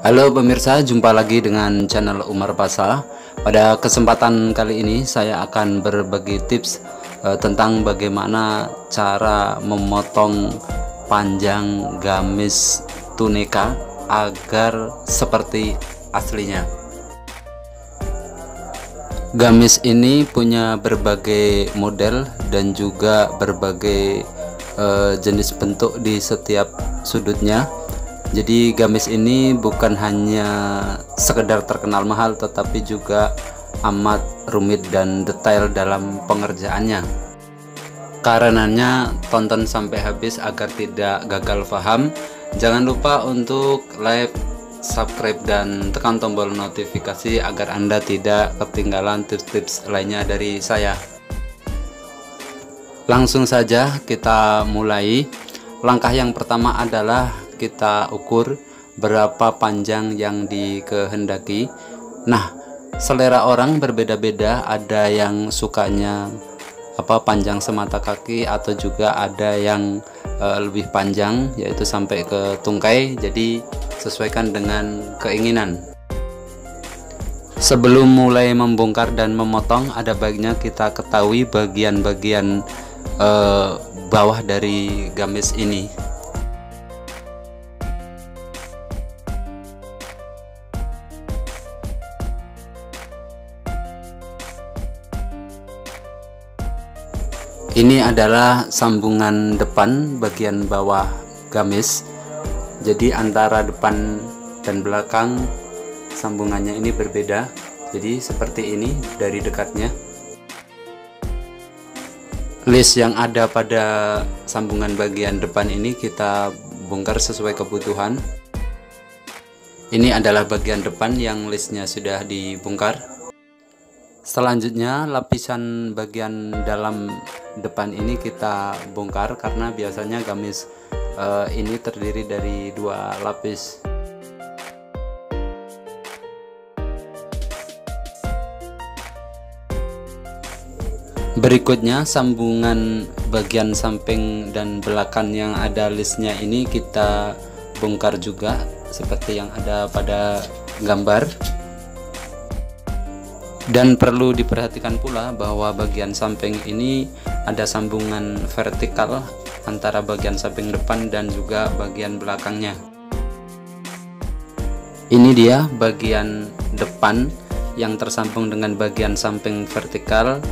Halo pemirsa, jumpa lagi dengan channel Umar Pasha. Pada kesempatan kali ini saya akan berbagi tips tentang bagaimana cara memotong panjang gamis tuneka agar seperti aslinya. Gamis ini punya berbagai model dan juga berbagai jenis bentuk di setiap sudutnya. Jadi gamis ini bukan hanya sekedar terkenal mahal, tetapi juga amat rumit dan detail dalam pengerjaannya. Karenanya tonton sampai habis agar tidak gagal paham. Jangan lupa untuk like, subscribe, dan tekan tombol notifikasi agar Anda tidak ketinggalan tips-tips lainnya dari saya. Langsung saja kita mulai. Langkah yang pertama adalah kita ukur berapa panjang yang dikehendaki. Nah, selera orang berbeda-beda, ada yang sukanya panjang semata kaki, atau juga ada yang lebih panjang, yaitu sampai ke tungkai. Jadi sesuaikan dengan keinginan. Sebelum mulai membongkar dan memotong, ada baiknya kita ketahui bagian-bagian bawah dari gamis ini. Ini adalah sambungan depan bagian bawah gamis. Jadi antara depan dan belakang sambungannya ini berbeda. Jadi seperti ini dari dekatnya. List yang ada pada sambungan bagian depan ini kita bongkar sesuai kebutuhan. Ini adalah bagian depan yang listnya sudah dibongkar. Selanjutnya lapisan bagian dalam depan ini kita bongkar, karena biasanya gamis ini terdiri dari 2 lapis. Berikutnya sambungan bagian samping dan belakang yang ada listnya ini kita bongkar juga seperti yang ada pada gambar. Dan perlu diperhatikan pula bahwa bagian samping ini ada sambungan vertikal antara bagian samping depan dan juga bagian belakangnya. Ini dia bagian depan yang tersambung dengan bagian samping vertikal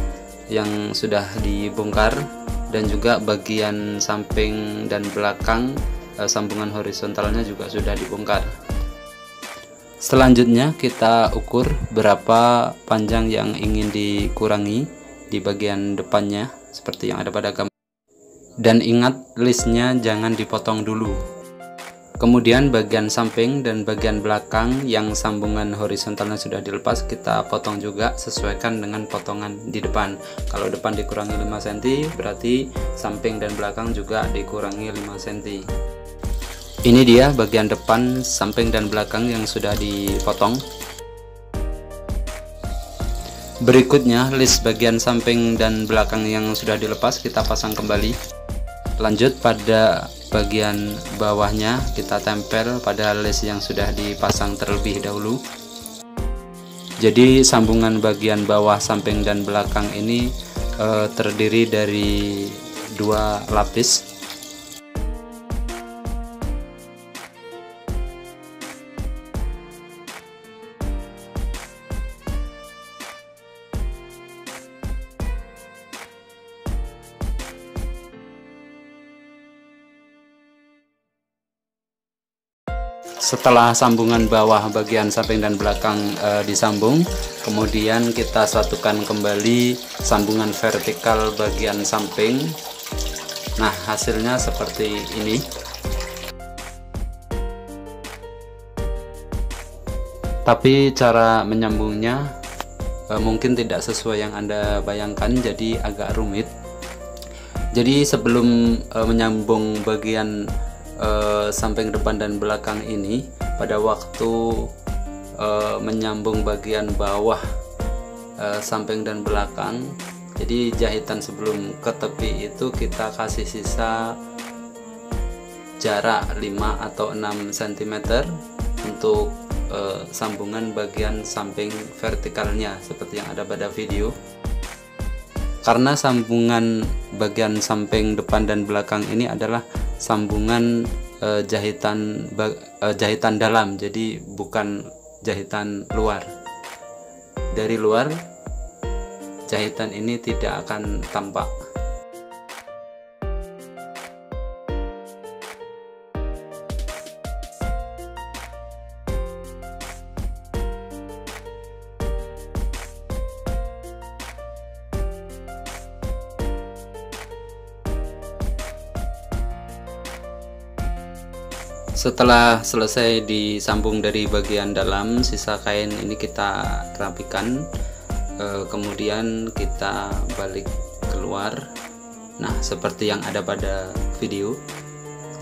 yang sudah dibongkar, dan juga bagian samping dan belakang sambungan horizontalnya juga sudah dibongkar. Selanjutnya kita ukur berapa panjang yang ingin dikurangi di bagian depannya seperti yang ada pada gambar. Dan ingat, listnya jangan dipotong dulu. Kemudian bagian samping dan bagian belakang yang sambungan horizontalnya sudah dilepas kita potong juga, sesuaikan dengan potongan di depan. Kalau depan dikurangi 5 cm, berarti samping dan belakang juga dikurangi 5 cm. Ini dia bagian depan, samping, dan belakang yang sudah dipotong. Berikutnya list bagian samping dan belakang yang sudah dilepas kita pasang kembali. Lanjut pada bagian bawahnya kita tempel pada list yang sudah dipasang terlebih dahulu. Jadi sambungan bagian bawah, samping, dan belakang ini terdiri dari 2 lapis. Setelah sambungan bawah bagian samping dan belakang disambung, kemudian kita satukan kembali sambungan vertikal bagian samping. Nah, hasilnya seperti ini. Tapi cara menyambungnya mungkin tidak sesuai yang Anda bayangkan, jadi agak rumit. Jadi sebelum menyambung bagian samping depan dan belakang ini, pada waktu menyambung bagian bawah samping dan belakang, jadi jahitan sebelum ke tepi itu kita kasih sisa jarak 5 atau 6 cm untuk sambungan bagian samping vertikalnya seperti yang ada pada video. Karena sambungan bagian samping depan dan belakang ini adalah sambungan jahitan dalam, jadi bukan jahitan luar. Dari luar jahitan ini tidak akan tampak. Setelah selesai disambung dari bagian dalam, sisa kain ini kita rapikan, kemudian kita balik keluar. Nah, seperti yang ada pada video.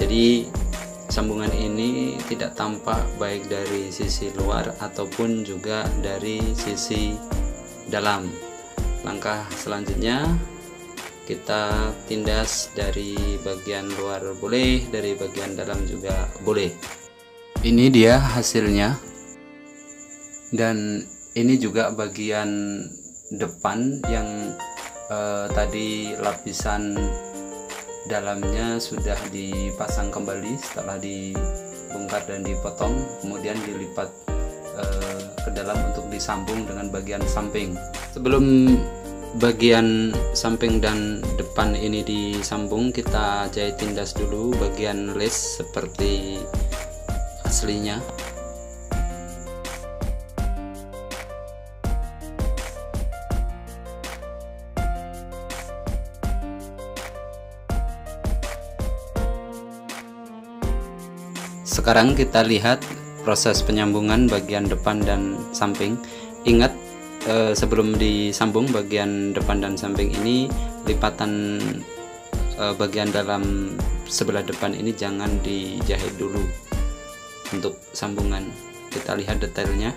Jadi sambungan ini tidak tampak baik dari sisi luar ataupun juga dari sisi dalam. Langkah selanjutnya kita tindas dari bagian luar boleh, dari bagian dalam juga boleh. Ini dia hasilnya, dan ini juga bagian depan yang tadi lapisan dalamnya sudah dipasang kembali setelah dibongkar dan dipotong, kemudian dilipat ke dalam untuk disambung dengan bagian samping. Sebelum bagian samping dan depan ini disambung, kita jahit tindas dulu bagian lace seperti aslinya. Sekarang kita lihat proses penyambungan bagian depan dan samping. Ingat, sebelum disambung bagian depan dan samping ini, lipatan bagian dalam sebelah depan ini jangan dijahit dulu untuk sambungan. Kita lihat detailnya.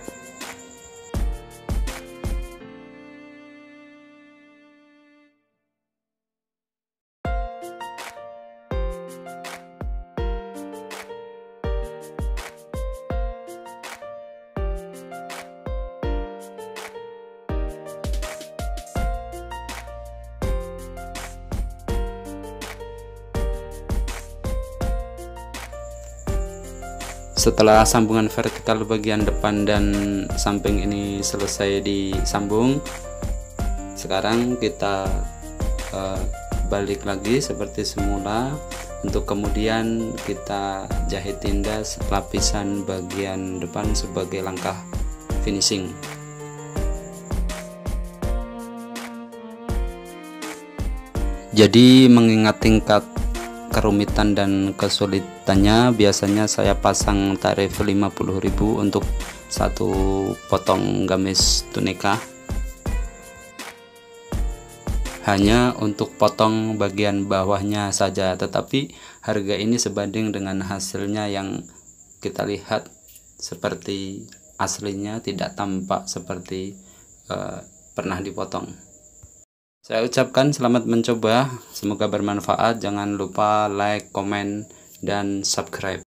Setelah sambungan vertikal bagian depan dan samping ini selesai disambung, sekarang kita balik lagi seperti semula untuk kemudian kita jahit tindas lapisan bagian depan sebagai langkah finishing. Jadi mengingat tingkat kerumitan dan kesulitannya, biasanya saya pasang tarif 50.000 untuk satu potong gamis tunika, hanya untuk potong bagian bawahnya saja, tetapi harga ini sebanding dengan hasilnya yang kita lihat seperti aslinya, tidak tampak seperti pernah dipotong. Saya ucapkan selamat mencoba, semoga bermanfaat. Jangan lupa like, komen, dan subscribe.